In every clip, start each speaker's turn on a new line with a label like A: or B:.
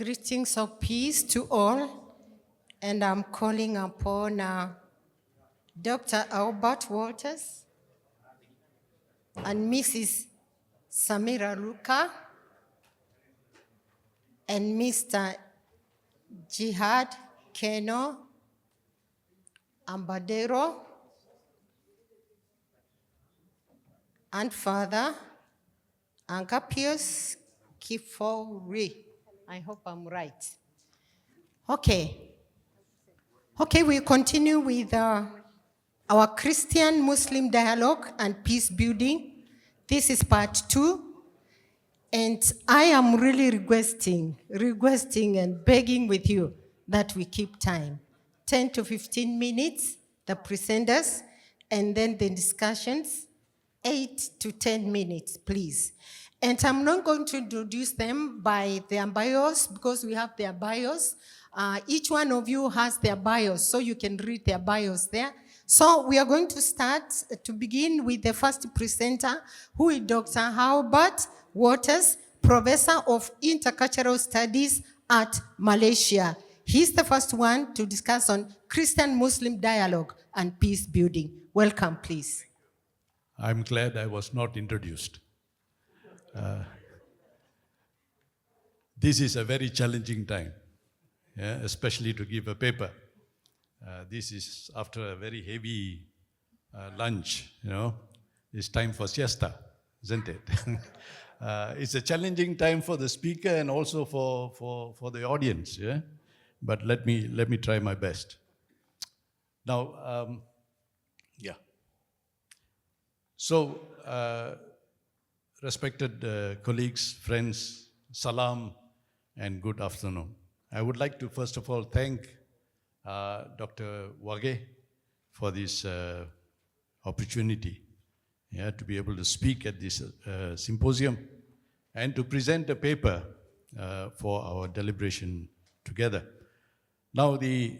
A: Greetings of peace to all, and I'm calling upon Dr. Albert Waters and Mrs. Samira Luka and Mr. Jihad, Keno, Abagero, and Father Agapios, Kfoury. I hope I'm right. Okay, we continue with our Christian-Muslim dialogue and peace building. This is part 2. And I am really requesting and begging with you that we keep time. 10 to 15 minutes, the presenters, and then the discussions, 8 to 10 minutes, please. And I'm not going to introduce them by their bios because we have their bios. Each one of you has their bios, so you can read their bios there. So we are going to start to begin with the first presenter, who is Dr. Albert Waters, Professor of Intercultural Studies at Malaysia. He's the first one to discuss on Christian-Muslim dialogue and peace building. Welcome, please.
B: I'm glad I was not introduced. This is a very challenging time, especially to give a paper. This is after a very heavy lunch, It's time for siesta, isn't it? It's a challenging time for the speaker and also for the audience, But let me try my best. Now, So, respected colleagues, friends, salam, and good afternoon. I would like to first of all thank Dr. Wage for this opportunity to be able to speak at this symposium and to present a paper for our deliberation together. Now the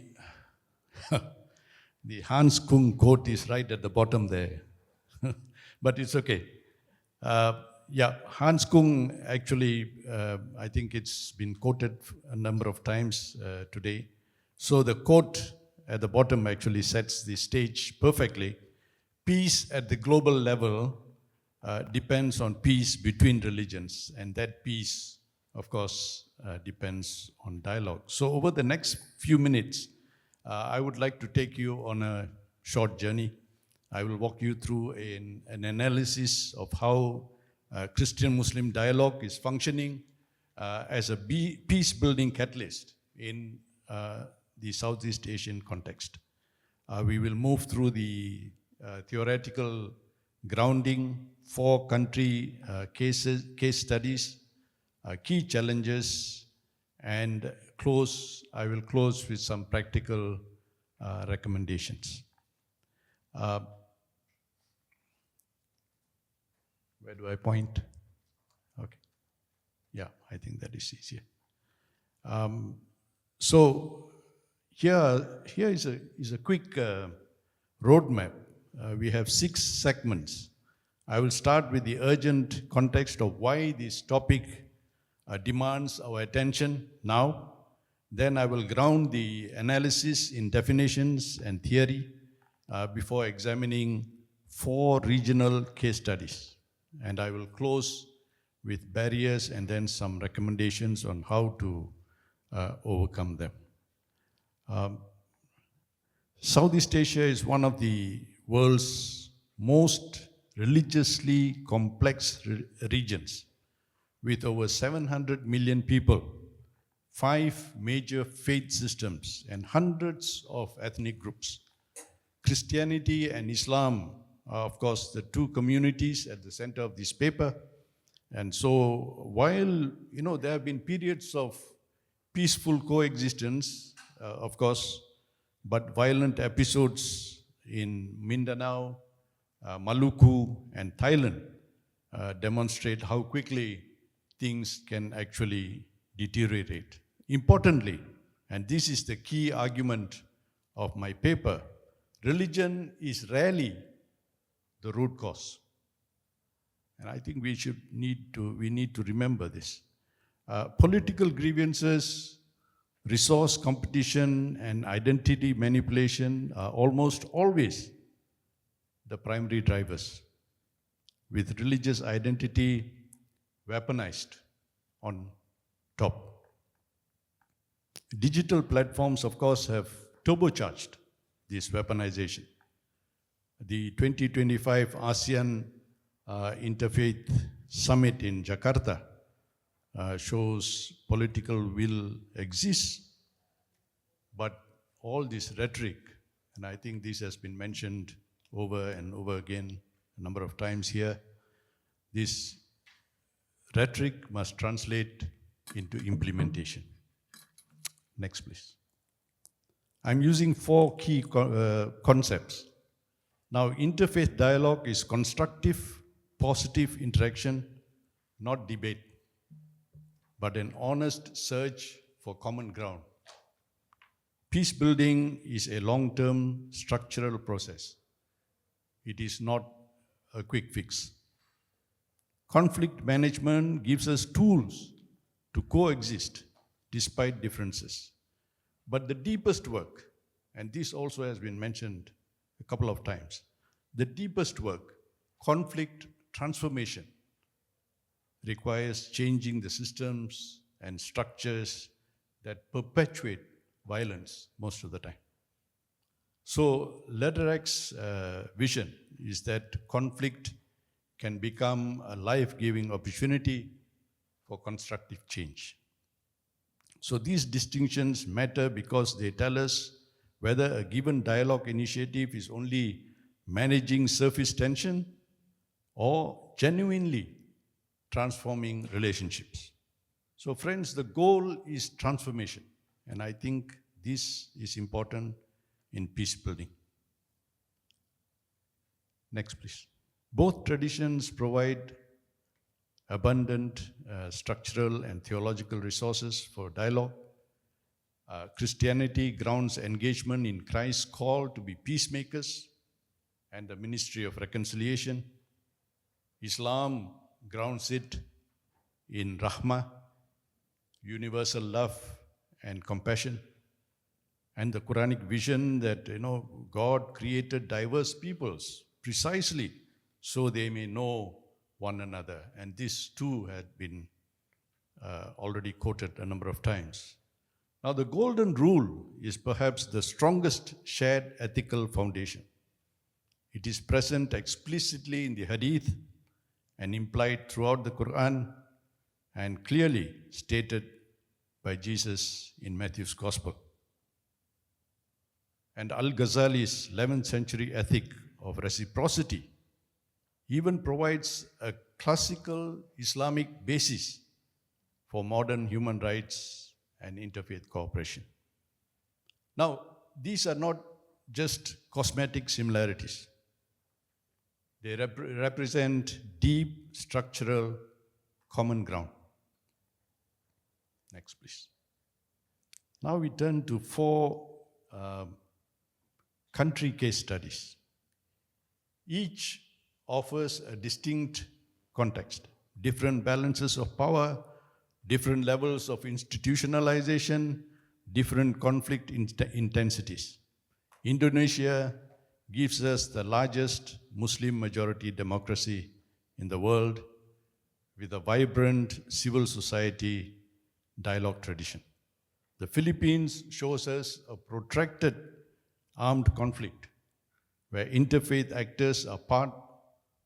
B: Hans Kung quote is right at the bottom there, but it's okay. Hans Kung actually, I think it's been quoted a number of times today. So the quote at the bottom actually sets the stage perfectly. Peace at the global level depends on peace between religions, and that peace, of course, depends on dialogue. So over the next few minutes, I would like to take you on a short journey. I will walk you through an analysis of how Christian-Muslim dialogue is functioning as a peace-building catalyst in the Southeast Asian context. We will move through the theoretical grounding, 4 country case studies, key challenges, and I will close with some practical recommendations. Where do I point? Okay. Yeah, I think that is easier. So here is a quick roadmap. We have 6 segments. I will start with the urgent context of why this topic demands our attention now. Then I will ground the analysis in definitions and theory before examining 4 regional case studies. And I will close with barriers and then some recommendations on how to overcome them. Southeast Asia is one of the world's most religiously complex regions, with over 700 million people, 5 major faith systems, and hundreds of ethnic groups. Christianity and Islam are, of course, the 2 communities at the center of this paper. And so while, there have been periods of peaceful coexistence, of course, but violent episodes in Mindanao, Maluku, and Thailand demonstrate how quickly things can actually deteriorate. Importantly, and this is the key argument of my paper, religion is rarely the root cause. And I think we need to remember this. Political grievances, resource competition, and identity manipulation are almost always the primary drivers, with religious identity weaponized on top. Digital platforms, of course, have turbocharged this weaponization. The 2025 ASEAN Interfaith Summit in Jakarta shows political will exists, but all this rhetoric, and I think this has been mentioned over and over again a number of times here, this rhetoric must translate into implementation. Next, please. I'm using 4 key concepts. Now, interfaith dialogue is constructive, positive interaction, not debate, but an honest search for common ground. Peace building is a long-term structural process. It is not a quick fix. Conflict management gives us tools to coexist despite differences. But the deepest work, and this also has been mentioned a couple of times, the deepest work, conflict transformation, requires changing the systems and structures that perpetuate violence most of the time. So Lederach's vision is that conflict can become a life-giving opportunity for constructive change. So these distinctions matter because they tell us whether a given dialogue initiative is only managing surface tension or genuinely transforming relationships. So friends, the goal is transformation, and I think this is important in peace building. Next, please. Both traditions provide abundant structural and theological resources for dialogue. Christianity grounds engagement in Christ's call to be peacemakers and the ministry of reconciliation. Islam grounds it in rahmah, universal love and compassion, and the Quranic vision that God created diverse peoples precisely so they may know one another. And this too had been already quoted a number of times. Now, the golden rule is perhaps the strongest shared ethical foundation. It is present explicitly in the Hadith and implied throughout the Quran and clearly stated by Jesus in Matthew's Gospel. And Al-Ghazali's 11th century ethic of reciprocity even provides a classical Islamic basis for modern human rights and interfaith cooperation. Now, these are not just cosmetic similarities. They represent deep structural common ground. Next, please. Now we turn to 4 country case studies. Each offers a distinct context, different balances of power, different levels of institutionalization, different conflict intensities. Indonesia gives us the largest Muslim majority democracy in the world with a vibrant civil society dialogue tradition. The Philippines shows us a protracted armed conflict where interfaith actors are part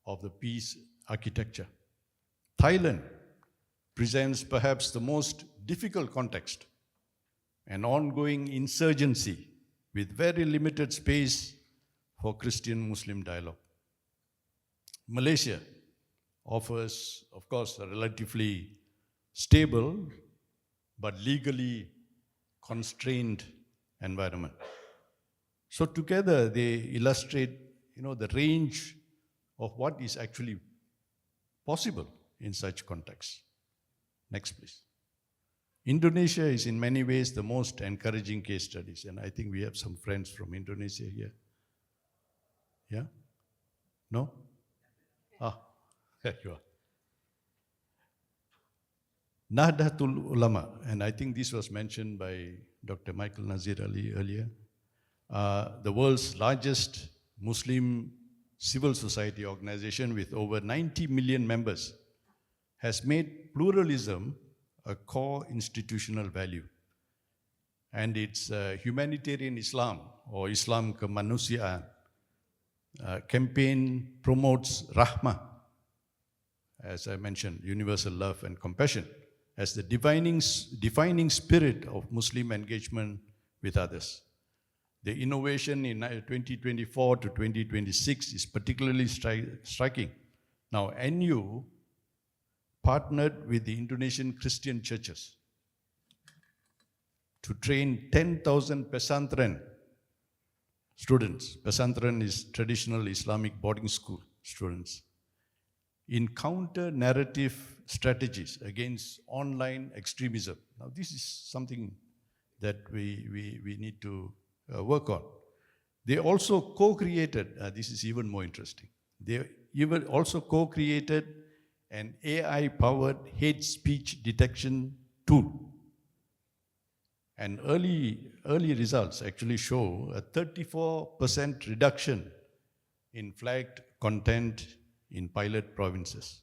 B: of the peace architecture. Thailand presents perhaps the most difficult context, an ongoing insurgency with very limited space for Christian-Muslim dialogue. Malaysia offers, of course, a relatively stable but legally constrained environment. So together they illustrate, the range of what is actually possible in such contexts. Next, please. Indonesia is in many ways the most encouraging case studies, and I think we have some friends from Indonesia here. Yeah? No? There you are. Nahdlatul Ulama, and I think this was mentioned by Dr. Michael Nazir Ali earlier, the world's largest Muslim civil society organization with over 90 million members, has made pluralism a core institutional value. And its humanitarian Islam, or Islam Kemanusiaan, campaign promotes Rahmah, as I mentioned, universal love and compassion, as the defining spirit of Muslim engagement with others. The innovation in 2024 to 2026 is particularly striking. Now, NU partnered with the Indonesian Christian churches to train 10,000 pesantren students. Pesantren is traditional Islamic boarding school students, in counter-narrative strategies against online extremism. Now, this is something that we need to work on. They also co-created, this is even more interesting, they even also co-created an AI-powered hate speech detection tool. And early results actually show a 34% reduction in flagged content in pilot provinces.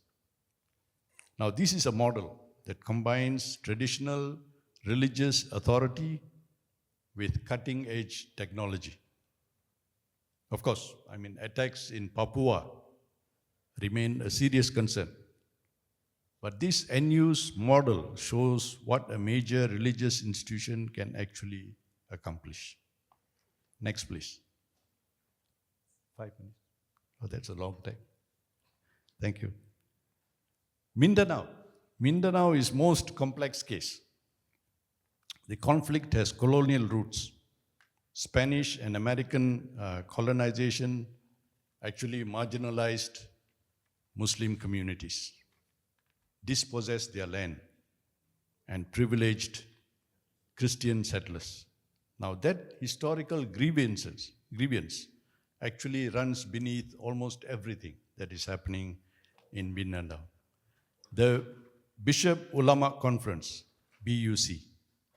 B: Now, this is a model that combines traditional religious authority with cutting-edge technology. Of course, attacks in Papua remain a serious concern. But this NU's model shows what a major religious institution can actually accomplish. Next, please. 5 minutes. Oh, that's a long time. Thank you. Mindanao. Mindanao is most complex case. The conflict has colonial roots. Spanish and American colonization actually marginalized Muslim communities, dispossessed their land, and privileged Christian settlers. Now that historical grievance actually runs beneath almost everything that is happening in Mindanao. The Bishop Ulama Conference, BUC,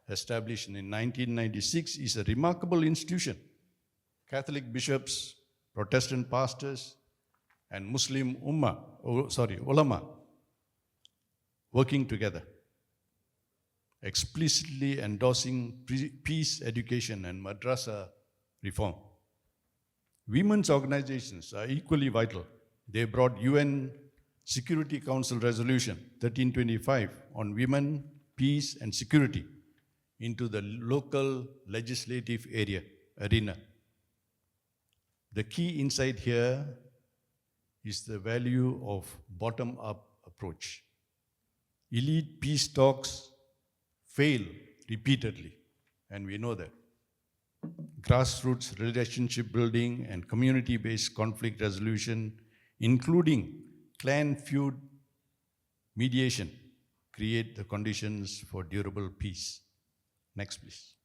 B: established in 1996, is a remarkable institution. Catholic bishops, Protestant pastors, and Muslim ulama working together, explicitly endorsing peace education and madrasa reform. Women's organizations are equally vital. They brought UN Security Council Resolution 1325 on women, peace, and security into the local legislative arena. The key insight here is the value of bottom-up approach. Elite peace talks fail repeatedly, and we know that. Grassroots relationship building and community-based conflict resolution, including clan feud mediation, create the conditions for durable peace. Next, please.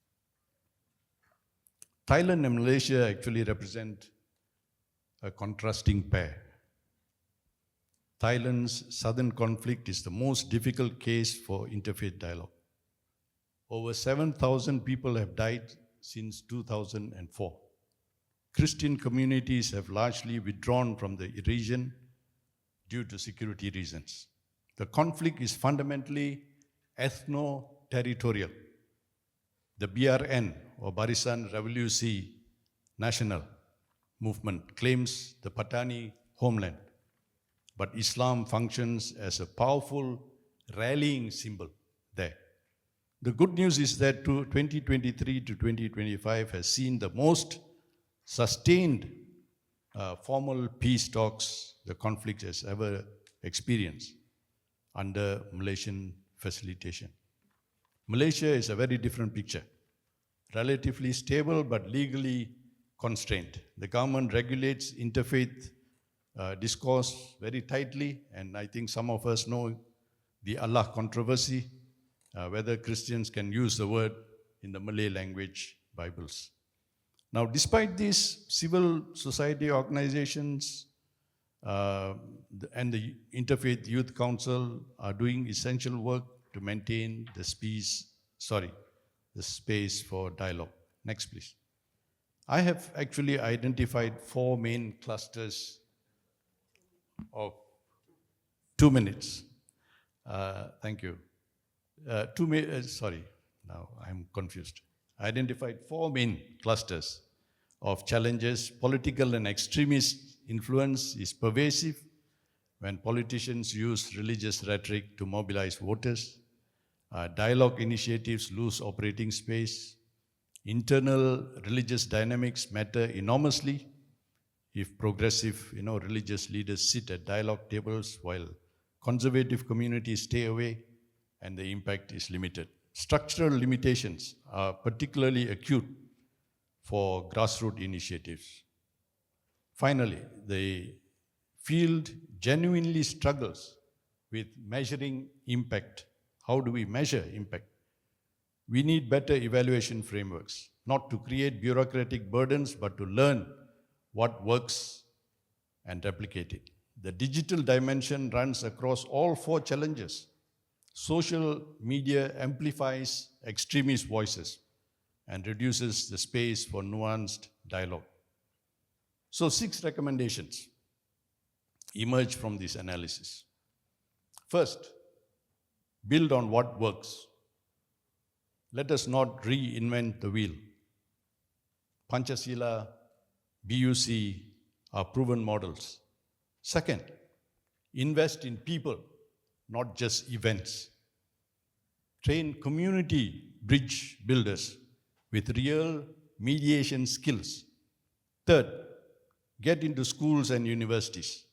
B: Thailand and Malaysia actually represent a contrasting pair. Thailand's southern conflict is the most difficult case for interfaith dialogue. Over 7,000 people have died since 2004. Christian communities have largely withdrawn from the region due to security reasons. The conflict is fundamentally ethno-territorial. The BRN, or Barisan Revolusi Nasional movement, claims the Patani homeland, but Islam functions as a powerful rallying symbol there. The good news is that 2023 to 2025 has seen the most sustained formal peace talks the conflict has ever experienced under Malaysian facilitation. Malaysia is a very different picture. Relatively stable but legally constrained. The government regulates interfaith discourse very tightly, and I think some of us know the Allah controversy, whether Christians can use the word in the Malay language Bibles. Now, despite these, civil society organizations and the Interfaith Youth Council are doing essential work to maintain the space for dialogue. Next, please. I have actually identified 4 main clusters of 2 minutes. Thank you. Now I'm confused. Identified 4 main clusters of challenges. Political and extremist influence is pervasive when politicians use religious rhetoric to mobilize voters. Dialogue initiatives lose operating space. Internal religious dynamics matter enormously if progressive, religious leaders sit at dialogue tables while conservative communities stay away, and the impact is limited. Structural limitations are particularly acute for grassroots initiatives. Finally, the field genuinely struggles with measuring impact. How do we measure impact? We need better evaluation frameworks, not to create bureaucratic burdens, but to learn what works and replicate it. The digital dimension runs across all 4 challenges. Social media amplifies extremist voices and reduces the space for nuanced dialogue. So 6 recommendations emerge from this analysis. First, build on what works. Let us not reinvent the wheel. Panchasila, BUC are proven models. Second, invest in people, not just events. Train community bridge builders with real mediation skills. Third, get into schools and universities.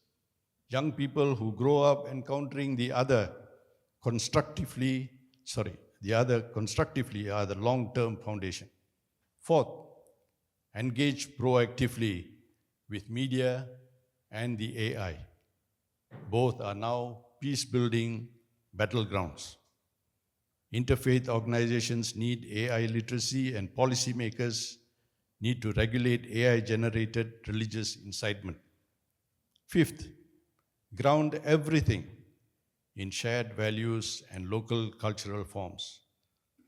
B: Young people who grow up encountering the other constructively are the long-term foundation. Fourth, engage proactively with media and the AI. Both are now peace-building battlegrounds. Interfaith organizations need AI literacy, and policymakers need to regulate AI-generated religious incitement. Fifth, ground everything in shared values and local cultural forms.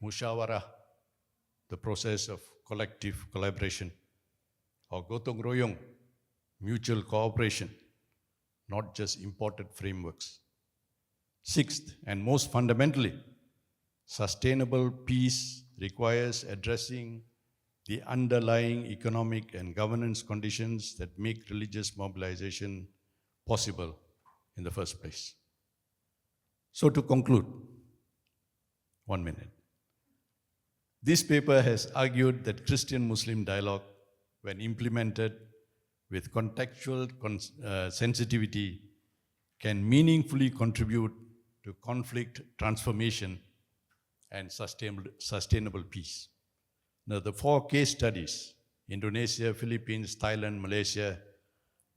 B: Mushawara, the process of collective collaboration. Or gotong royong, mutual cooperation, not just imported frameworks. Sixth, and most fundamentally, sustainable peace requires addressing the underlying economic and governance conditions that make religious mobilization possible in the first place. So to conclude, 1 minute. This paper has argued that Christian-Muslim dialogue, when implemented with contextual sensitivity, can meaningfully contribute to conflict transformation and sustainable peace. Now, the 4 case studies, Indonesia, Philippines, Thailand, Malaysia,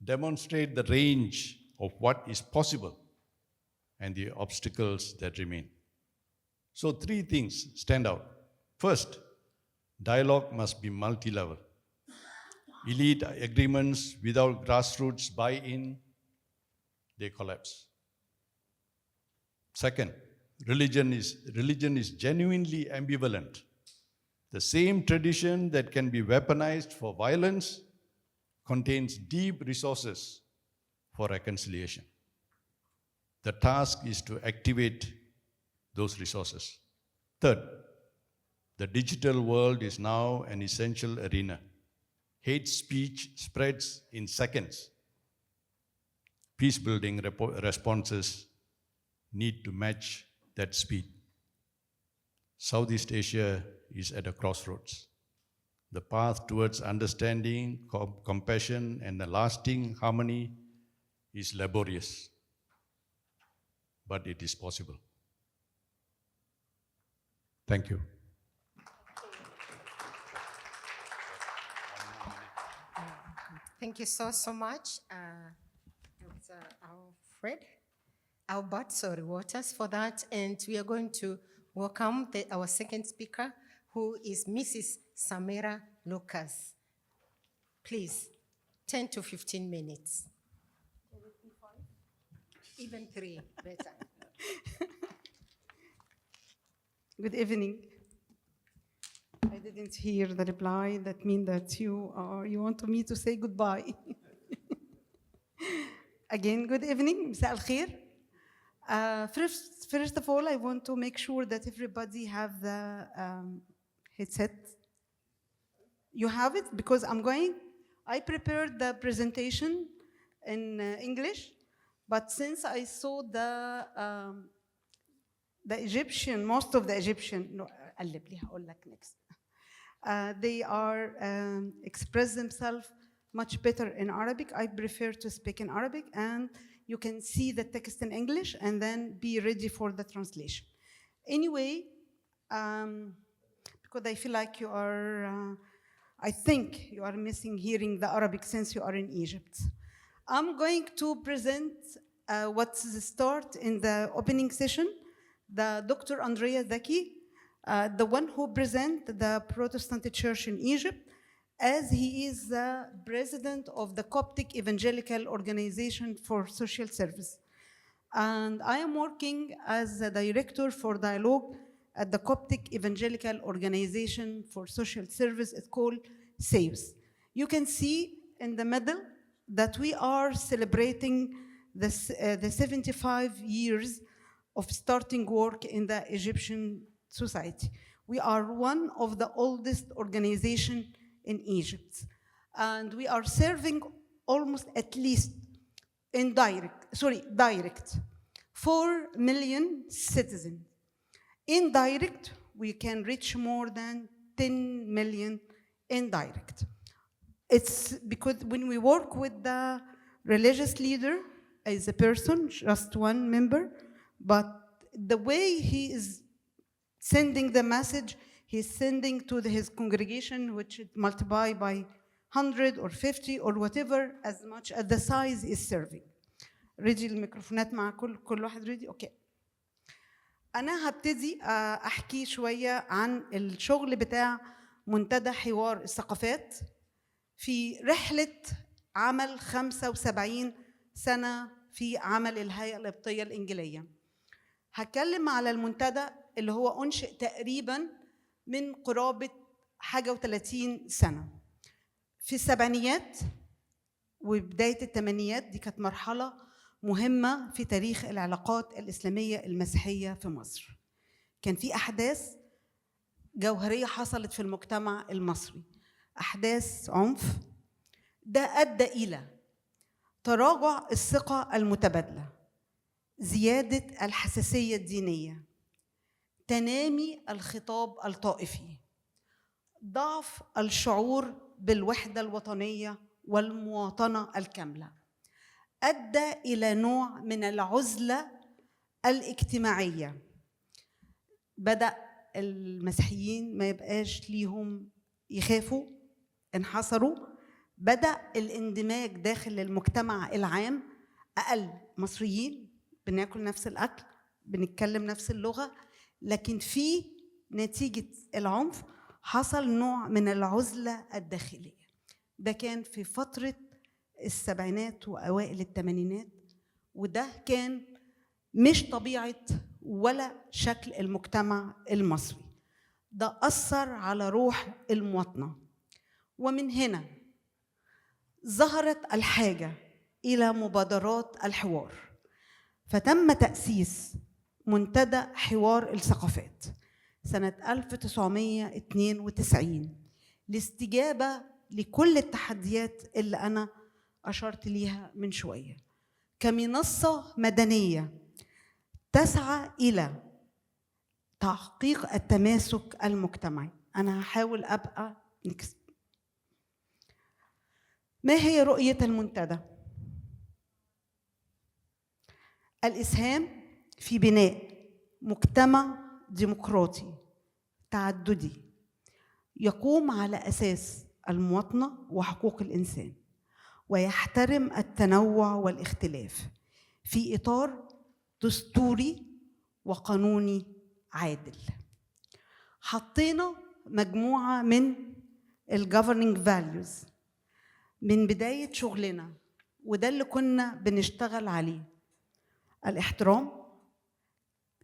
B: demonstrate the range of what is possible and the obstacles that remain. So 3 things stand out. First, dialogue must be multi-level. Elite agreements without grassroots buy-in, they collapse. Second, religion is genuinely ambivalent. The same tradition that can be weaponized for violence contains deep resources for reconciliation. The task is to activate those resources. Third, the digital world is now an essential arena. Hate speech spreads in seconds. Peace-building responses need to match that speed. Southeast Asia is at a crossroads. The path towards understanding, compassion, and a lasting harmony is laborious, but it is possible. Thank you.
A: Thank you so much, Dr. Albert Waters, for that. And we are going to welcome our second speaker, who is Mrs. Samira Lucas. Please, 10 to 15 minutes. Can it be 5? Even 3, better.
C: Good evening. I didn't hear the reply. That means that you want me to say goodbye. Again, good evening. مساء الخير. First of all, I want to make sure that everybody have the headset. You have it? Because I prepared the presentation in English, but since I saw the Egyptian, most of the Egyptian, no, قلب لي هقول لك next. They are express themselves much better in Arabic. I prefer to speak in Arabic, and you can see the text in English and then be ready for the translation. Anyway, because I feel like you are, I think you are missing hearing the Arabic since you are in Egypt. I'm going to present what's the start in the opening session. The Dr. Andrea Zaki, the one who present the Protestant Church in Egypt, as he is the president of the Coptic Evangelical Organization for Social Service. And I am working as a director for dialogue at the Coptic Evangelical Organization for Social Service. It's called SAVES. You can see in the middle that we are celebrating the 75 years of starting work in the Egyptian society. We are one of the oldest organizations in Egypt. And we are serving almost at least direct, 4 million citizens. Indirect, we can reach more than 10 million indirect. It's because when we work with the religious leader as a person, just one member, but the way he is sending the message, he's sending to his congregation, which is multiplied by 100 or 50 or whatever, as much as the size is serving. ريدي الميكروفونات مع كل واحد ريدي؟ اوكي. أنا هبتدي أحكي شوية عن الشغل بتاع منتدى حوار الثقافات في رحلة عمل 75 سنة في عمل الهيئة القبطية الإنجيلية. هتكلم على المنتدى اللي هو أنشئ تقريباً من قرابة حاجة و30 سنة. في السبعينيات وبداية الثمانينات دي كانت مرحلة مهمة في تاريخ العلاقات الإسلامية المسيحية في مصر. كان في أحداث جوهرية حصلت في المجتمع المصري، أحداث عنف، ده أدى إلى تراجع الثقة المتبادلة، زيادة الحساسية الدينية، تنامي الخطاب الطائفي، ضعف الشعور بالوحدة الوطنية والمواطنة الكاملة، أدى إلى نوع من العزلة الاجتماعية. بدأ المسيحيين ما يبقاش ليهم يخافوا، انحصروا، بدأ الاندماج داخل المجتمع العام، أقل مصريين بناكل نفس الأكل، بنتكلم نفس اللغة، لكن في نتيجة العنف حصل نوع من العزلة الداخلية. ده كان في فترة السبعينات وأوائل الثمانينات، وده كان مش طبيعة ولا شكل المجتمع المصري. ده أثر على روح المواطنة، ومن هنا ظهرت الحاجة إلى مبادرات الحوار، فتم تأسيس منتدى حوار الثقافات سنة 1992 لاستجابة لكل التحديات اللي أنا أشرت ليها من شوية، كمنصة مدنية تسعى إلى تحقيق التماسك المجتمعي. أنا هحاول أبقى نكست. ما هي رؤية المنتدى؟ الإسهام في بناء مجتمع ديمقراطي تعددي يقوم على أساس المواطنة وحقوق الإنسان، ويحترم التنوع والاختلاف في إطار دستوري وقانوني عادل. حطينا مجموعة من governing values من بداية شغلنا، وده اللي كنا بنشتغل عليه: الاحترام،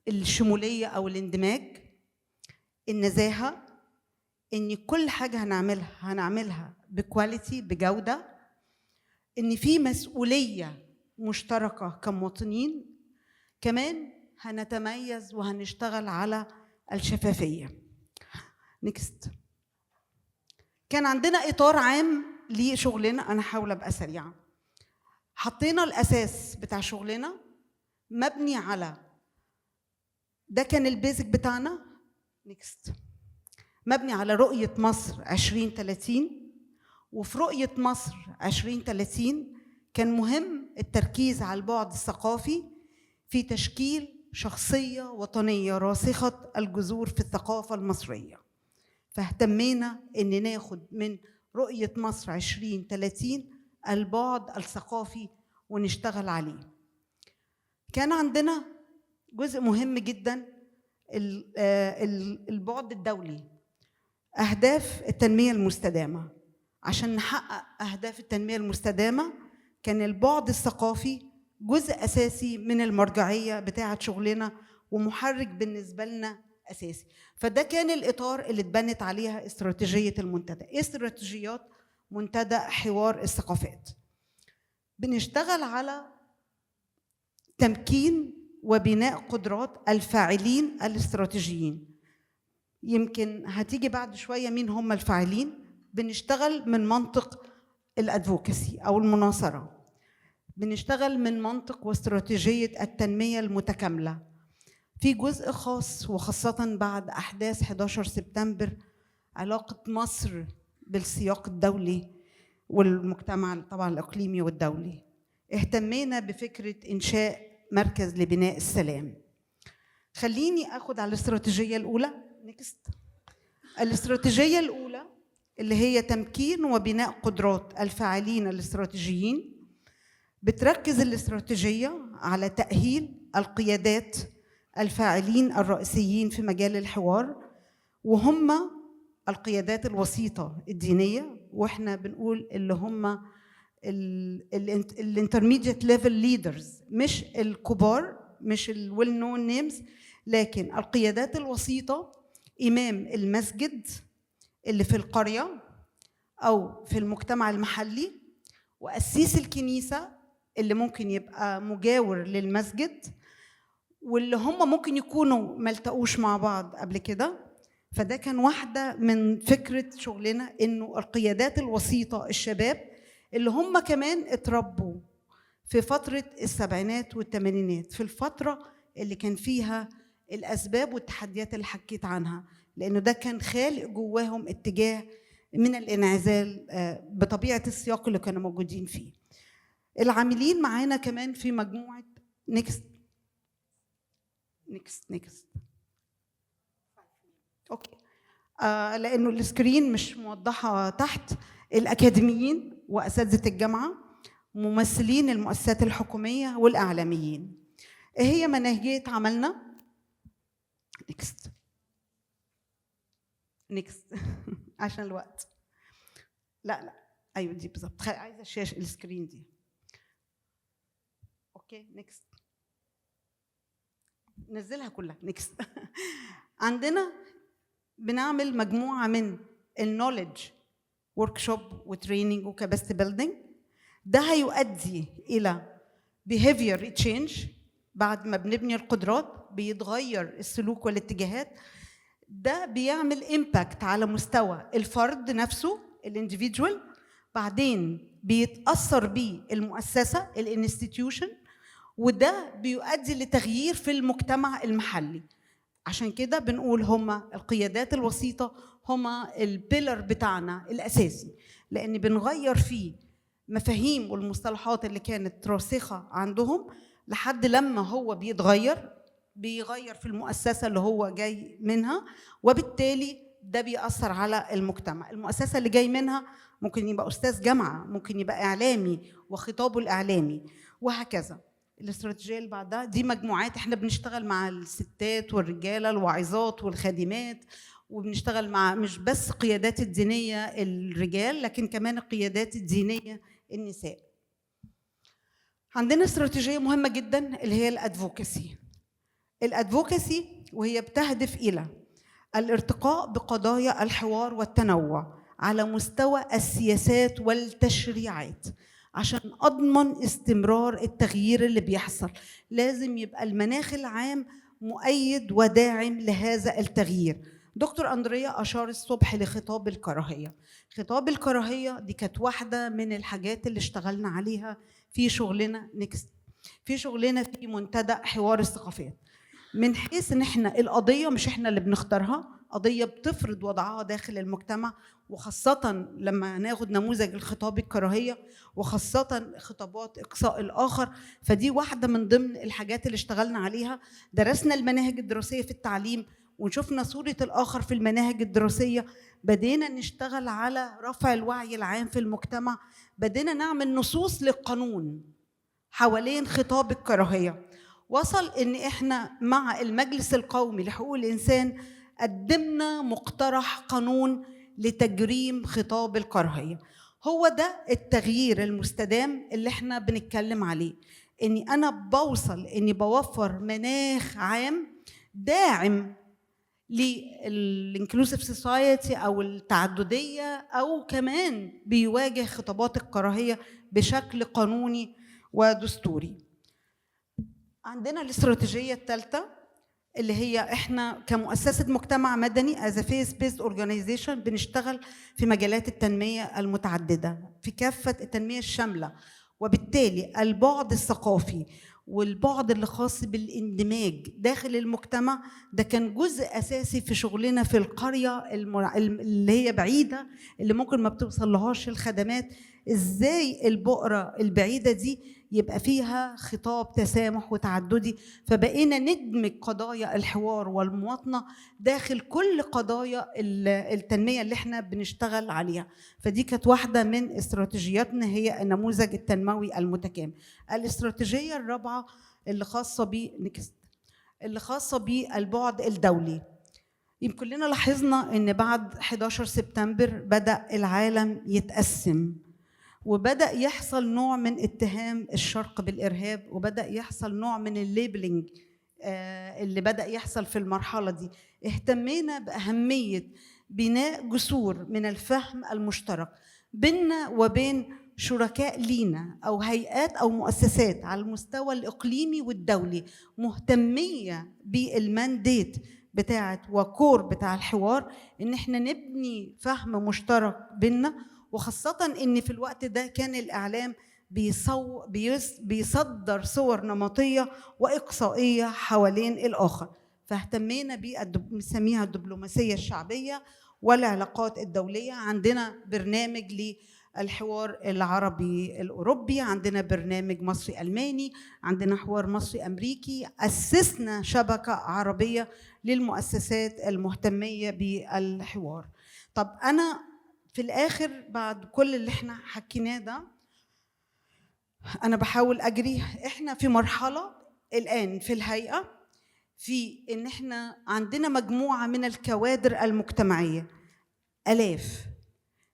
C: الشمولية أو الاندماج، النزاهة، إن كل حاجة هنعملها بكواليتي، بجودة، إن في مسؤولية مشتركة كمواطنين، كمان هنتميز وهنشتغل على الشفافية. نيكست. كان عندنا إطار عام لشغلنا، أنا حاول أبقى سريعة. حطينا الأساس بتاع شغلنا مبني على، ده كان البيزك بتاعنا. نيكست. مبني على رؤية مصر 2030، وفي رؤية مصر 2030 كان مهم التركيز على البعد الثقافي في تشكيل شخصية وطنية راسخة الجذور في الثقافة المصرية. فاهتمينا إن ناخد من رؤية مصر 2030 البعد الثقافي ونشتغل عليه. كان عندنا جزء مهم جدا البعد الدولي، أهداف التنمية المستدامة. عشان نحقق أهداف التنمية المستدامة كان البعد الثقافي جزء أساسي من المرجعية بتاعة شغلنا ومحرك بالنسبة لنا أساسي. فده كان الإطار اللي اتبنت عليها استراتيجية المنتدى. استراتيجيات منتدى حوار الثقافات. بنشتغل على تمكين وبناء قدرات الفاعلين الاستراتيجيين. يمكن هتيجي بعد شوية مين هم الفاعلين. بنشتغل من منطق الادفوكسي أو المناصرة. بنشتغل من منطق واستراتيجية التنمية المتكاملة. في جزء خاص وخاصة بعد أحداث 11 سبتمبر علاقة مصر بالسياق الدولي والمجتمع طبعا الإقليمي والدولي. اهتمينا بفكرة إنشاء مركز لبناء السلام. خليني أخد على الاستراتيجية الأولى. نيكست. الاستراتيجية الأولى اللي هي تمكين وبناء قدرات الفاعلين الاستراتيجيين. بتركز الاستراتيجية على تأهيل القيادات الفاعلين الرئيسيين في مجال الحوار، وهم القيادات الوسيطة الدينية، واحنا بنقول اللي هم الانترميديت ليفل ليدرز، مش الكبار، مش الويل نون نيمز، لكن القيادات الوسيطة. إمام المسجد اللي في القرية أو في المجتمع المحلي، وأسيس الكنيسة اللي ممكن يبقى مجاور للمسجد، واللي هم ممكن يكونوا ما التقوش مع بعض قبل كده. فده كان واحدة من فكرة شغلنا، إنه القيادات الوسيطة الشباب اللي هم كمان اتربوا في فترة السبعينات والثمانينات، في الفترة اللي كان فيها الأسباب والتحديات اللي حكيت عنها، لأنه ده كان خالق جواهم اتجاه من الانعزال بطبيعة السياق اللي كانوا موجودين فيه. العاملين معانا كمان في مجموعة نيكست. اوكي. لأنه السكرين مش موضحة تحت. الأكاديميين وأساتذة الجامعة، ممثلين المؤسسات الحكومية والإعلاميين. إيه هي منهجية عملنا؟ نيكست عشان الوقت. لا ايوه دي بالظبط، عايزه الشاشه السكرين دي. اوكي نيكست. نزلها كلها. نيكست. عندنا بنعمل مجموعه من النوليدج ورك شوب وتريننج وكاباسيتي بيلدينج. ده هيؤدي الى behavior change. بعد ما بنبني القدرات بيتغير السلوك والاتجاهات. ده بيعمل امباكت على مستوى الفرد نفسه الانديفيدوال، بعدين بيتأثر بيه المؤسسة الانستيتيوشن، وده بيؤدي لتغيير في المجتمع المحلي. عشان كده بنقول هما القيادات الوسيطة هما البيلر بتاعنا الأساسي، لأن بنغير فيه مفاهيم والمصطلحات اللي كانت راسخة عندهم لحد لما هو بيغير في المؤسسة اللي هو جاي منها، وبالتالي ده بيأثر على المجتمع. المؤسسة اللي جاي منها ممكن يبقى أستاذ جامعة، ممكن يبقى إعلامي وخطابه الإعلامي وهكذا. الاستراتيجية اللي بعدها دي مجموعات احنا بنشتغل مع الستات والرجالة، الواعظات والخادمات، وبنشتغل مع مش بس قيادات الدينية الرجال لكن كمان القيادات الدينية النساء. عندنا استراتيجية مهمة جدا اللي هي الادفوكسي. الادفوكسي وهي بتهدف إلى الارتقاء بقضايا الحوار والتنوع على مستوى السياسات والتشريعات. عشان أضمن استمرار التغيير اللي بيحصل لازم يبقى المناخ العام مؤيد وداعم لهذا التغيير. دكتور أندريا أشار الصبح لخطاب الكراهية. خطاب الكراهية دي كانت واحدة من الحاجات اللي اشتغلنا عليها في شغلنا في منتدى حوار الثقافات، من حيث ان احنا القضيه مش احنا اللي بنختارها، قضيه بتفرض وضعها داخل المجتمع، وخاصه لما ناخد نموذج الخطاب الكراهيه وخاصه خطابات اقصاء الاخر. فدي واحده من ضمن الحاجات اللي اشتغلنا عليها. درسنا المناهج الدراسيه في التعليم وشفنا صوره الاخر في المناهج الدراسيه، بدينا نشتغل على رفع الوعي العام في المجتمع، بدينا نعمل نصوص للقانون حوالين خطاب الكراهيه. وصل ان احنا مع المجلس القومي لحقوق الانسان قدمنا مقترح قانون لتجريم خطاب الكراهيه. هو ده التغيير المستدام اللي احنا بنتكلم عليه، اني انا بوصل اني بوفر مناخ عام داعم للانكلوسيف سوسايتي او التعدديه، او كمان بيواجه خطابات الكراهيه بشكل قانوني ودستوري. عندنا الاستراتيجية الثالثة اللي هي احنا كمؤسسة مجتمع مدني as a faith-based organization بنشتغل في مجالات التنمية المتعددة في كافة التنمية الشاملة، وبالتالي البعد الثقافي والبعد اللي خاص بالاندماج داخل المجتمع ده كان جزء أساسي في شغلنا في القرية اللي هي بعيدة، اللي ممكن ما بتوصل لهاش الخدمات. ازاي البؤرة البعيدة دي يبقى فيها خطاب تسامح وتعددي، فبقينا ندمج قضايا الحوار والمواطنة داخل كل قضايا التنمية اللي احنا بنشتغل عليها. فدي كانت واحدة من استراتيجياتنا، هي النموذج التنموي المتكامل. الاستراتيجية الرابعة اللي خاصة بالبعد الدولي. يمكن لنا لاحظنا ان بعد 11 سبتمبر بدأ العالم يتقسم، وبدأ يحصل نوع من اتهام الشرق بالإرهاب، وبدأ يحصل نوع من الليبلينج اللي بدأ يحصل في المرحلة دي. اهتمينا بأهمية بناء جسور من الفهم المشترك بيننا وبين شركاء لينا أو هيئات أو مؤسسات على المستوى الإقليمي والدولي مهتمية بالمانديت بتاعت وكور بتاع الحوار، إن احنا نبني فهم مشترك بيننا، وخاصة إن في الوقت ده كان الإعلام بيصدر صور نمطية وإقصائية حوالين الآخر. فاهتمينا بنسميها الدبلوماسية الشعبية والعلاقات الدولية. عندنا برنامج للحوار العربي الأوروبي، عندنا برنامج مصري ألماني، عندنا حوار مصري أمريكي. أسسنا شبكة عربية للمؤسسات المهتمية بالحوار. طب أنا في الآخر بعد كل اللي احنا حكيناه ده أنا بحاول أجري. احنا في مرحلة الآن في الهيئة في إن احنا عندنا مجموعة من الكوادر المجتمعية، آلاف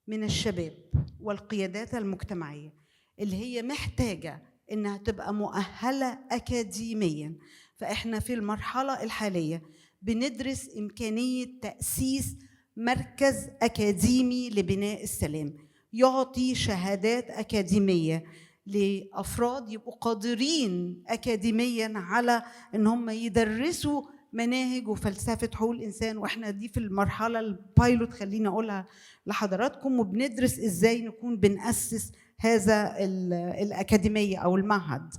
C: من الشباب والقيادات المجتمعية اللي هي محتاجة إنها تبقى مؤهلة أكاديمياً. فإحنا في المرحلة الحالية بندرس إمكانية تأسيس مركز أكاديمي لبناء السلام يعطي شهادات أكاديمية لأفراد يبقوا قادرين أكاديمياً على إن هم يدرسوا مناهج وفلسفة حقوق الإنسان. وإحنا دي في المرحلة البايلوت خلينا أقولها لحضراتكم، وبندرس إزاي نكون بنأسس هذا الأكاديمية أو المعهد.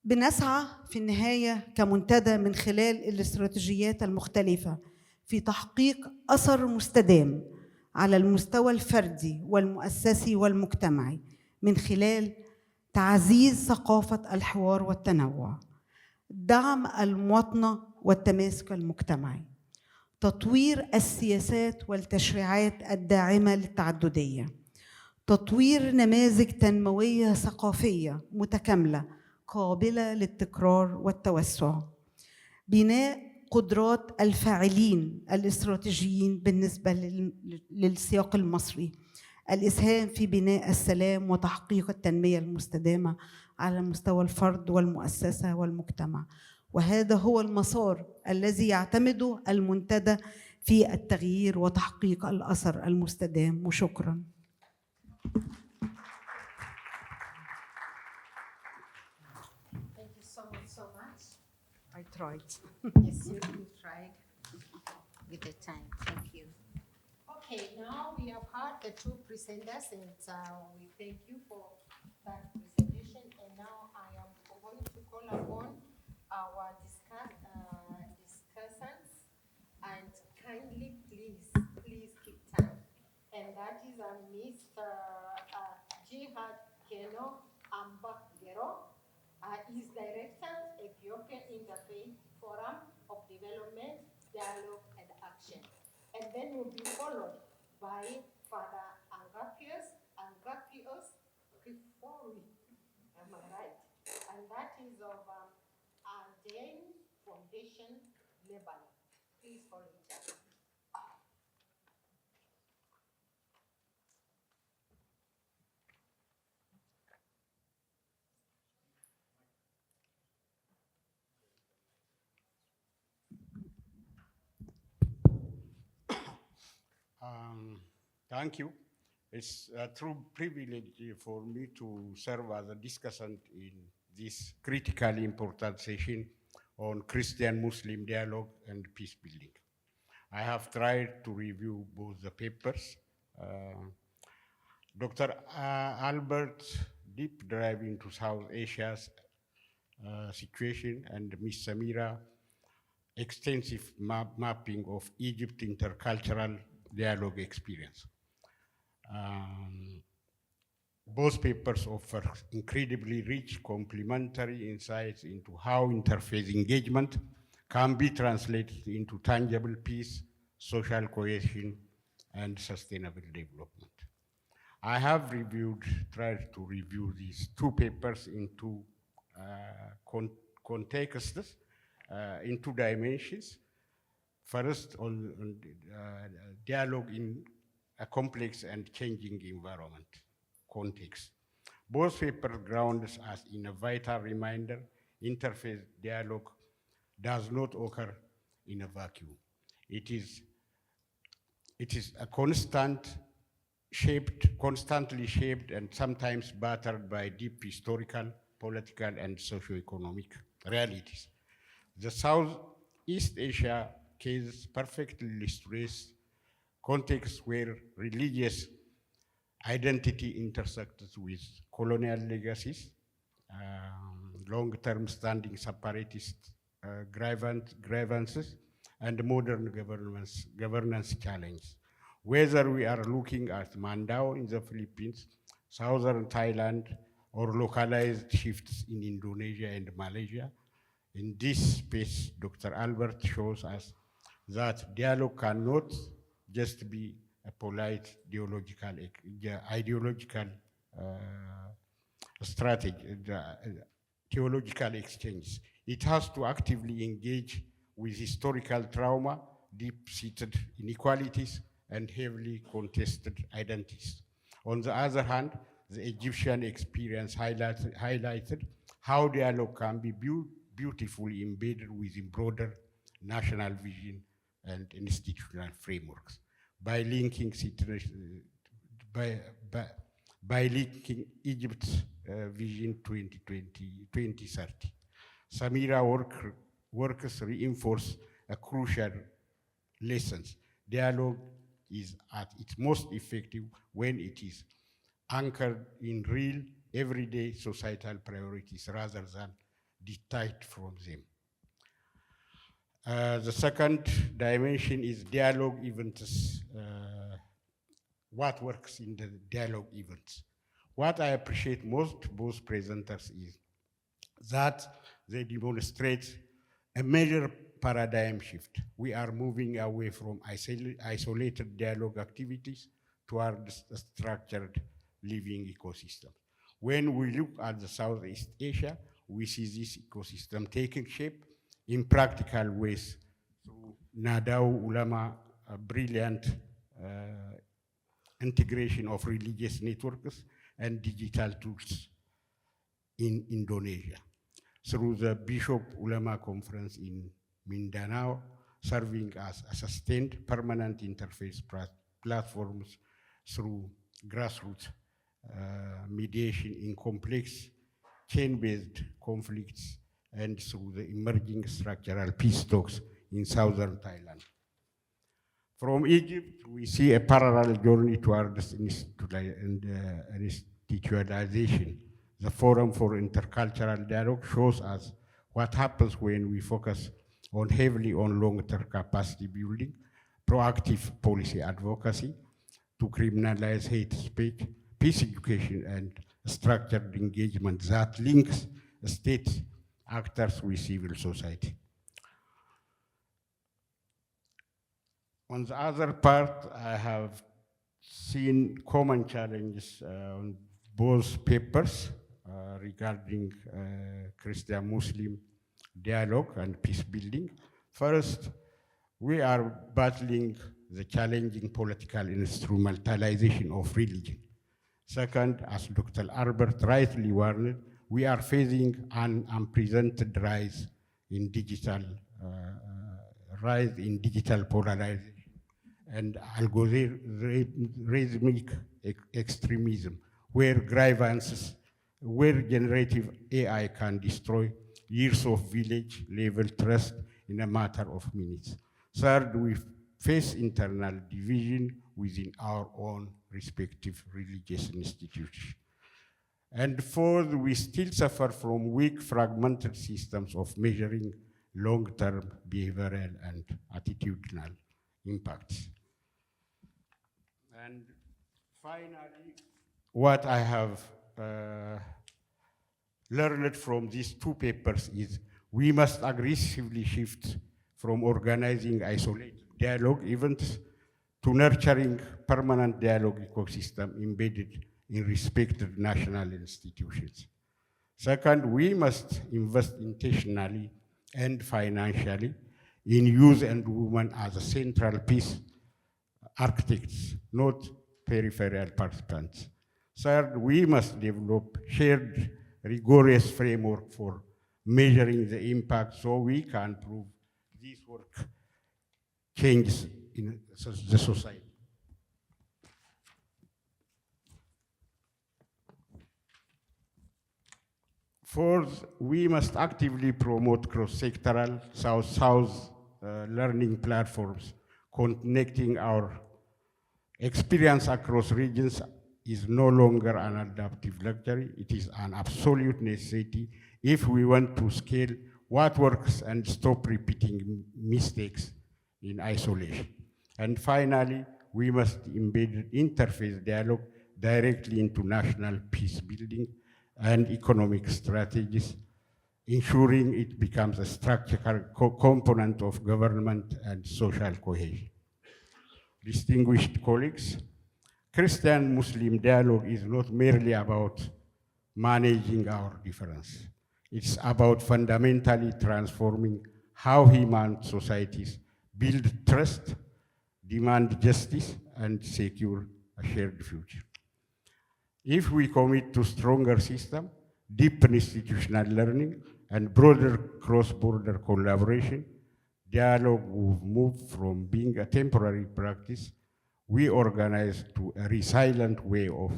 C: بنسعى في النهاية كمنتدى من خلال الاستراتيجيات المختلفة في تحقيق أثر مستدام على المستوى الفردي والمؤسسي والمجتمعي من خلال تعزيز ثقافة الحوار والتنوع، دعم المواطنة والتماسك المجتمعي، تطوير السياسات والتشريعات الداعمة للتعددية، تطوير نماذج تنموية ثقافية متكاملة قابلة للتكرار والتوسع، بناء قدرات الفاعلين الاستراتيجيين بالنسبة للسياق المصري، الإسهام في بناء السلام وتحقيق التنمية المستدامة على مستوى الفرد والمؤسسة والمجتمع، وهذا هو المسار الذي يعتمده المنتدى في التغيير وتحقيق الأثر المستدام. وشكرا.
A: Thank you so much.
C: I tried.
A: Yes, you tried with the time. Thank you. Okay, now we have heard the two presenters, and we thank you for that presentation. And now I am going to call upon our discussants, and kindly, please keep time. And that is Mr. Jihad Keno Abagero. Is Director, Ethiopian Interfaith Forum of Development, Dialogue and Action. And then will be followed by Father Agapios Kfoury, am I right? And that is of Adyan Foundation, Lebanon. Please follow each other.
D: Thank you. It's a true privilege for me to serve as a discussant in this critically important session on Christian-Muslim dialogue and peace building. I have tried to review both the papers. Dr. Albert's deep dive into South Asia's situation and Ms. Samira extensive mapping of Egypt's intercultural dialogue experience. Both papers offer incredibly rich complementary insights into how interfaith engagement can be translated into tangible peace, social cohesion, and sustainable development. I have tried to review these two papers into contexts, in two dimensions. First, on dialogue in a complex and changing environment context. Both papers ground us in a vital reminder: interfaith dialogue does not occur in a vacuum. It is a constantly shaped and sometimes battered by deep historical, political, and socio-economic realities. The Southeast Asia case perfectly illustrates context where religious identity intersects with colonial legacies, long-term standing separatist grievances, and modern governance challenges. Whether we are looking at Mandao in the Philippines, southern Thailand, or localized shifts in Indonesia and Malaysia, in this space, Dr. Albert shows us that dialogue cannot just be a polite ideological strategy, theological exchange. It has to actively engage with historical trauma, deep-seated inequalities, and heavily contested identities. On the other hand, the Egyptian experience highlighted how dialogue can be beautifully embedded within broader national vision and institutional frameworks. By linking Egypt's Vision 2030, Samira workers reinforce a crucial lessons. Dialogue is at its most effective when it is anchored in real, everyday societal priorities rather than detached from them. The second dimension is dialogue events. What works in the dialogue events? What I appreciate most both presenters is that they demonstrate a major paradigm shift. We are moving away from isolated dialogue activities towards a structured living ecosystem. When we look at the Southeast Asia, we see this ecosystem taking shape in practical ways through Nadao Ulama, a brilliant integration of religious networks and digital tools in Indonesia. through the Bishop Ulama Conference in Mindanao, serving as a sustained permanent interfaith platforms through grassroots mediation in complex chain-based conflicts and through the emerging structural peace talks in southern Thailand. From Egypt, we see a parallel journey towards institutionalization. The Forum for Intercultural Dialogue shows us what happens when we focus heavily on long-term capacity building, proactive policy advocacy to criminalize hate speech, peace education, and structured engagement that links state actors with civil society. On the other part, I have seen common challenges on both papers regarding Christian-Muslim dialogue and peace building. First, we are battling the challenging political instrumentalization of religion. Second, as Dr. Albert rightly warned, we are facing an unprecedented rise in digital polarization and algorithmic extremism, where grievances, where generative AI can destroy years of village-level trust in a matter of minutes. Third, we face internal division within our own respective religious institutions. And fourth, we still suffer from weak, fragmented systems of measuring long-term behavioral and attitudinal impacts. And finally, what I have learned from these two papers is we must aggressively shift from organizing isolated dialogue events to nurturing permanent dialogue ecosystem embedded in respected national institutions. Second, we must invest intentionally and financially in youth and women as a central peace architects, not peripheral participants. Third, we must develop shared rigorous framework for measuring the impact so we can prove this work changes in the society. Fourth, we must actively promote cross-sectoral South-South learning platforms. Connecting our experience across regions is no longer an adaptive luxury, it is an absolute necessity if we want to scale what works and stop repeating mistakes in isolation. And finally, we must embed interfaith dialogue directly into national peace building and economic strategies, ensuring it becomes a structural component of government and social cohesion. Distinguished colleagues, Christian-Muslim dialogue is not merely about managing our difference. It's about fundamentally transforming how human societies build trust, demand justice, and secure a shared future. If we commit to stronger system, deep institutional learning, and broader cross-border collaboration, dialogue will move from being a temporary practice we organize to a resilient way of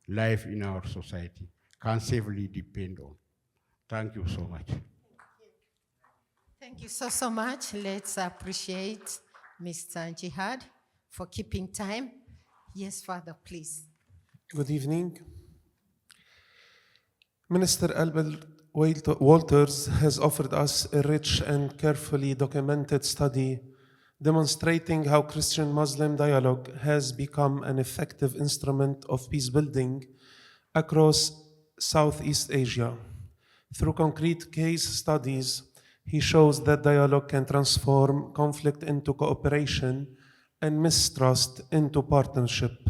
D: life in our society can safely depend on. Thank you so much.
A: Thank you so much. Let's appreciate Mr. Jihad for keeping time. Yes, Father, please.
E: Good evening. Minister Albert Walters has offered us a rich and carefully documented study demonstrating how Christian-Muslim dialogue has become an effective instrument of peace building across Southeast Asia. Through concrete case studies, he shows that dialogue can transform conflict into cooperation and mistrust into partnership.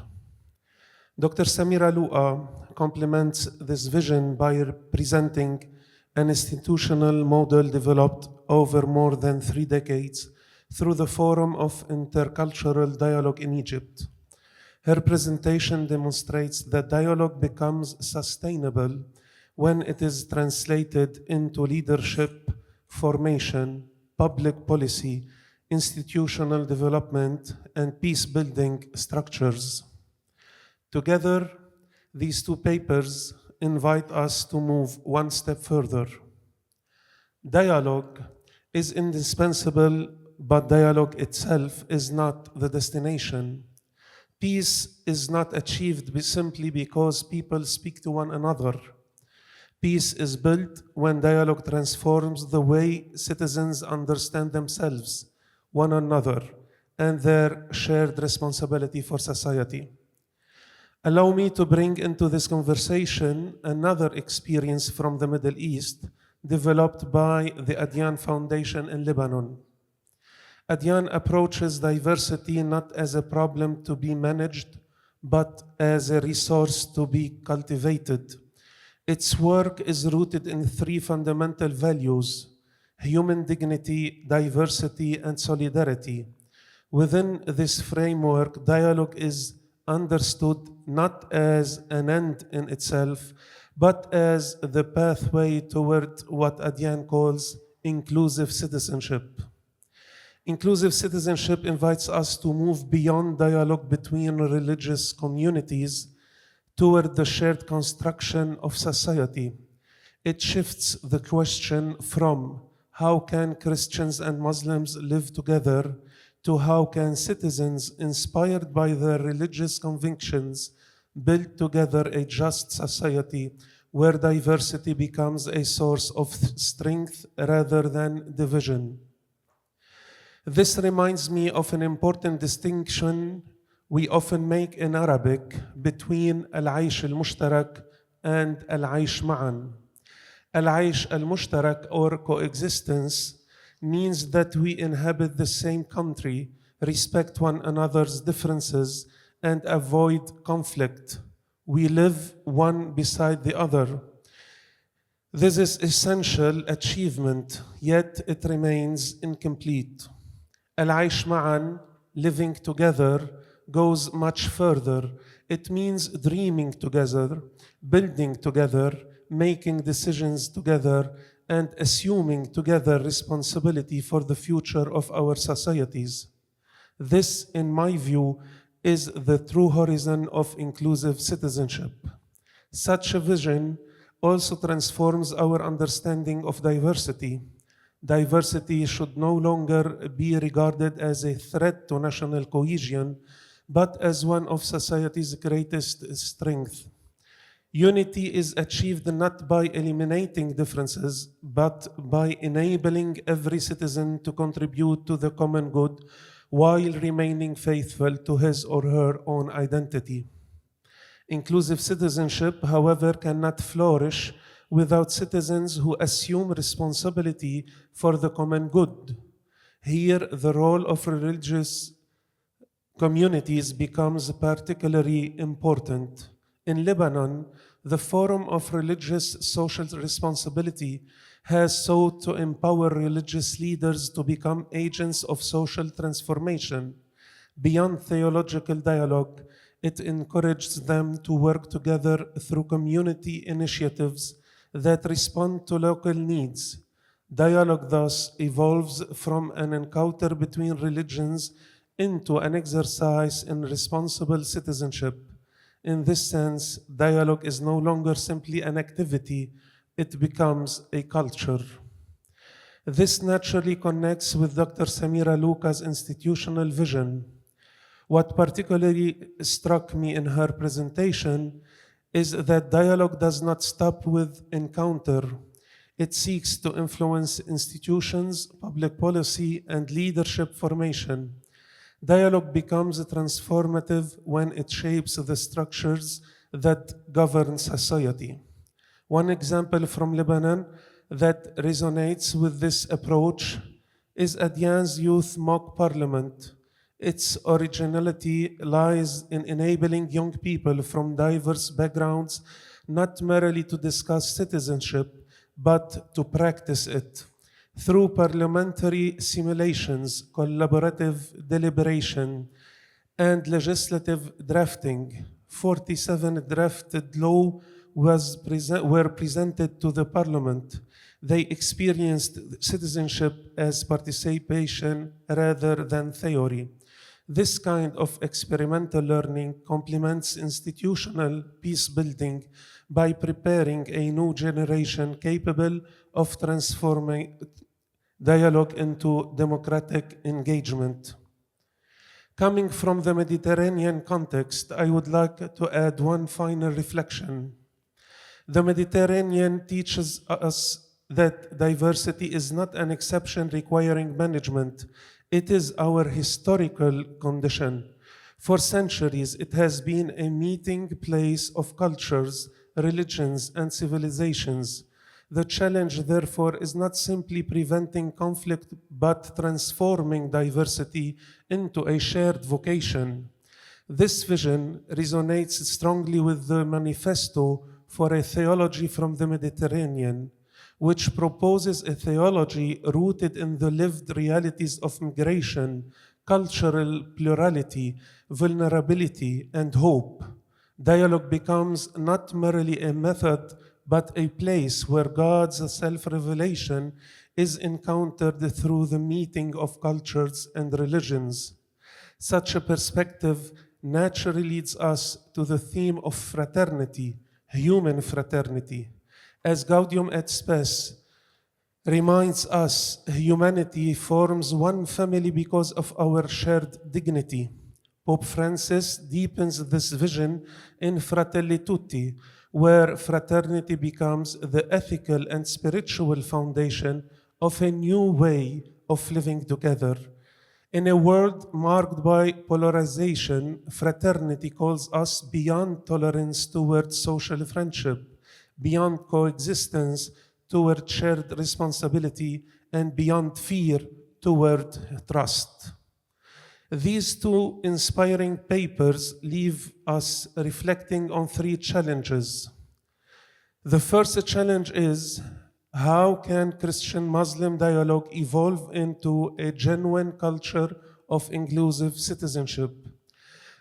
E: Dr. Samira Luka complements this vision by presenting an institutional model developed over more than 3 decades through the Forum of Intercultural Dialogue in Egypt. Her presentation demonstrates that dialogue becomes sustainable when it is translated into leadership, formation, public policy, institutional development, and peace-building structures. Together, these two papers invite us to move one step further. Dialogue is indispensable, but dialogue itself is not the destination. Peace is not achieved simply because people speak to one another. Peace is built when dialogue transforms the way citizens understand themselves, one another, and their shared responsibility for society. Allow me to bring into this conversation another experience from the Middle East developed by the Adyan Foundation in Lebanon. Adyan approaches diversity not as a problem to be managed, but as a resource to be cultivated. Its work is rooted in three fundamental values: human dignity, diversity, and solidarity. Within this framework, dialogue is understood not as an end in itself, but as the pathway toward what Adyan calls inclusive citizenship. Inclusive citizenship invites us to move beyond dialogue between religious communities toward the shared construction of society. It shifts the question from how can Christians and Muslims live together to how can citizens inspired by their religious convictions build together a just society where diversity becomes a source of strength rather than division. This reminds me of an important distinction we often make in Arabic between al-aish al-mushtarak and al-aish ma'an. Al-aish al-mushtarak, or coexistence, means that we inhabit the same country, respect one another's differences, and avoid conflict. We live one beside the other. This is essential achievement, yet it remains incomplete. Al-aish ma'an, living together, goes much further. It means dreaming together, building together, making decisions together, and assuming together responsibility for the future of our societies. This, in my view, is the true horizon of inclusive citizenship. Such a vision also transforms our understanding of diversity. Diversity should no longer be regarded as a threat to national cohesion, but as one of society's greatest strengths. Unity is achieved not by eliminating differences, but by enabling every citizen to contribute to the common good while remaining faithful to his or her own identity. Inclusive citizenship, however, cannot flourish without citizens who assume responsibility for the common good. Here, the role of religious communities becomes particularly important. In Lebanon, the Forum of Religious Social Responsibility has sought to empower religious leaders to become agents of social transformation. Beyond theological dialogue, it encourages them to work together through community initiatives that respond to local needs. Dialogue thus evolves from an encounter between religions into an exercise in responsible citizenship. In this sense, dialogue is no longer simply an activity, it becomes a culture. This naturally connects with Dr. Samira Luka's institutional vision. What particularly struck me in her presentation is that dialogue does not stop with encounter. It seeks to influence institutions, public policy, and leadership formation. Dialogue becomes transformative when it shapes the structures that govern society. One example from Lebanon that resonates with this approach is Adyan's Youth Mock Parliament. Its originality lies in enabling young people from diverse backgrounds not merely to discuss citizenship, but to practice it. Through parliamentary simulations, collaborative deliberation, and legislative drafting, 47 drafted law were presented to the parliament. They experienced citizenship as participation rather than theory. This kind of experimental learning complements institutional peace building by preparing a new generation capable of transforming dialogue into democratic engagement. Coming from the Mediterranean context, I would like to add one final reflection. The Mediterranean teaches us that diversity is not an exception requiring management. It is our historical condition. For centuries, it has been a meeting place of cultures, religions, and civilizations. The challenge, therefore, is not simply preventing conflict, but transforming diversity into a shared vocation. This vision resonates strongly with the Manifesto for a Theology from the Mediterranean, which proposes a theology rooted in the lived realities of migration, cultural plurality, vulnerability, and hope. Dialogue becomes not merely a method, but a place where God's self-revelation is encountered through the meeting of cultures and religions. Such a perspective naturally leads us to the theme of fraternity, human fraternity. As Gaudium et Spes reminds us, humanity forms one family because of our shared dignity. Pope Francis deepens this vision in Fratelli Tutti, where fraternity becomes the ethical and spiritual foundation of a new way of living together. In a world marked by polarization, fraternity calls us beyond tolerance toward social friendship, beyond coexistence toward shared responsibility, and beyond fear toward trust. These two inspiring papers leave us reflecting on three challenges. The first challenge is, how can Christian-Muslim dialogue evolve into a genuine culture of inclusive citizenship?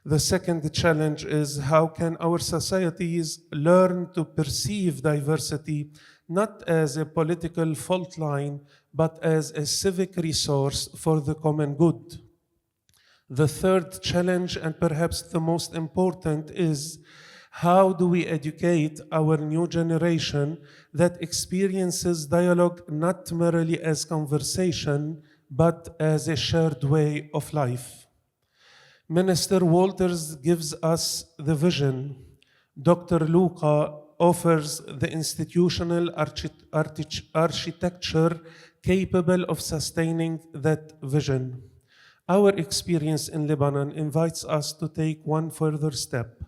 E: The second challenge is, how can our societies learn to perceive diversity not as a political fault line, but as a civic resource for the common good? The third challenge, and perhaps the most important, is how do we educate our new generation that experiences dialogue not merely as conversation, but as a shared way of life? Minister Walters gives us the vision. Dr. Luka offers the institutional architecture capable of sustaining that vision. Our experience in Lebanon invites us to take one further step.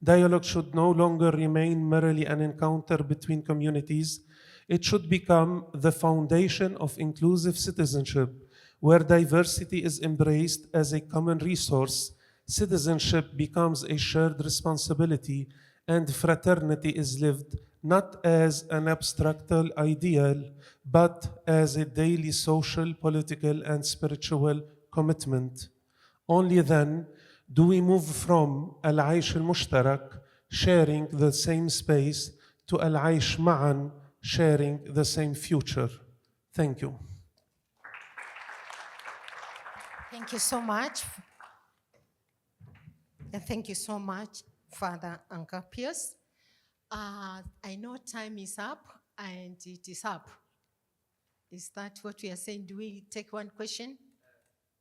E: Dialogue should no longer remain merely an encounter between communities. It should become the foundation of inclusive citizenship, where diversity is embraced as a common resource, citizenship becomes a shared responsibility, and fraternity is lived not as an abstract ideal, but as a daily social, political, and spiritual commitment. Only then do we move from al-aish al-mushtarak, sharing the same space, to al-aish ma'an, sharing the same future. Thank you.
A: Thank you so much. And thank you so much, Father Agapios. I know time is up, and it is up. Is that what we are saying? Do we take one question?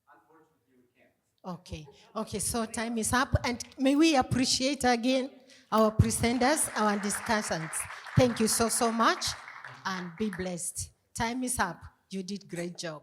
F: Unfortunately, we can't.
A: Okay, so time is up, and may we appreciate again our presenters, our discussants. Thank you so much, and be blessed. Time is up. You did great job.